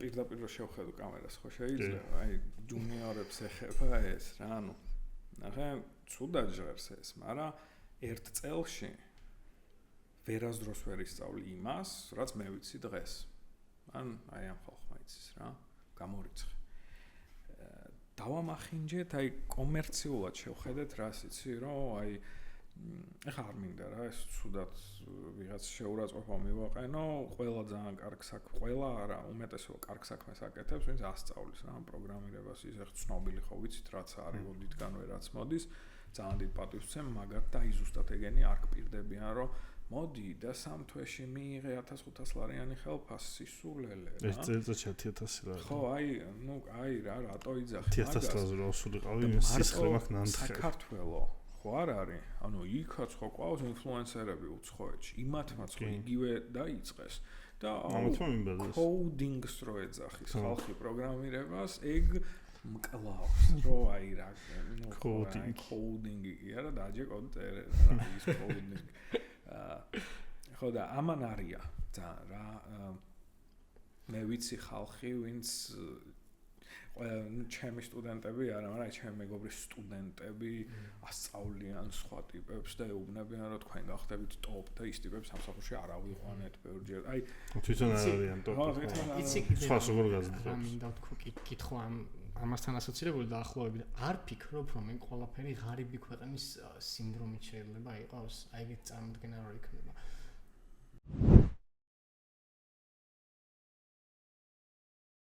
პირდაპირ შევხედო კამერას, ხო შეიძლება? აი ჯუნიორებს ეხება ეს რა, ანუ ნახე, ცუდად ჟღერს ეს, მაგრამ ერთ წელში ვერასდროს ვერ ისწავლი იმას, რაც მე ვიცი დღეს. ან აი ამ ხალხმა იცის რა, გამორიცხე. დავამახინჯეთ, აი კომერციულად შევხედეთ რას იცი, რომ აი ეხლა არ მინდა რა, ეს ცუდად ვიღაც შეურაცხყოფა მივაყენო, ყველა ძალიან კარგ საქმე, ყველა არა, უმეტესობა კარგ საქმეს აკეთებს, ვინც ასწავლის რა, პროგრამირებას ის ახ ცნობილი ხო ვიცით, რაც არის ოდითგანვე რაც მოდის, ძალიან დიდ პატივს ვცემ, მაგათ და აი ზუსტად ეგენი არ გპირდებიან, რომ მოდი და 3 თვეში მიიღე 1500 ლარიანი ხელფასი სისულელე რა. ეს წელიწადში 1000 ლარი. ხო, აი რა, რატო იძახი მაგას? 1000 ლარზე რა სულიყავი, სისხლი მაქვს ნანთხე. საქართველო ხო არ არის? ანუ იქაც ხო ყავს ინფლუენსერები უცხოეთში. იმათმაც ხო იგივე დაიწყეს და კოდინგს რო ეძახის ხალხი პროგრამირებას, ეგ მკლავს, რო აი რა, ნუ კოდინგი კი არა, დააჯეკოდ რა ის კოდინგი. ხო და ამან არია ძალიან რა მე ვიცი ხალხი ვინც ჩემი სტუდენტები არა მაგრამ ჩემი მეგობრის სტუდენტები ასწავლიან სხვა ტიპებს და ეუბნებიან რომ თქვენ გახდებით ტოპ და ის ტიპებს სამსახურში არ ავიყვანეთ ბევრჯერ აი თვითონ არიან ტოპ იცი სხვა როგორ გაზრდებს ამინდა თქვი კითხვა ამასთან ასოცირებული დაახლოებით არ ფიქრობ რომ მე ყველაფერი ღარიბი ქვეყნის სინდრომით შეიძლება იყოს აი ეგეთ წარმოდგენა რო იქნება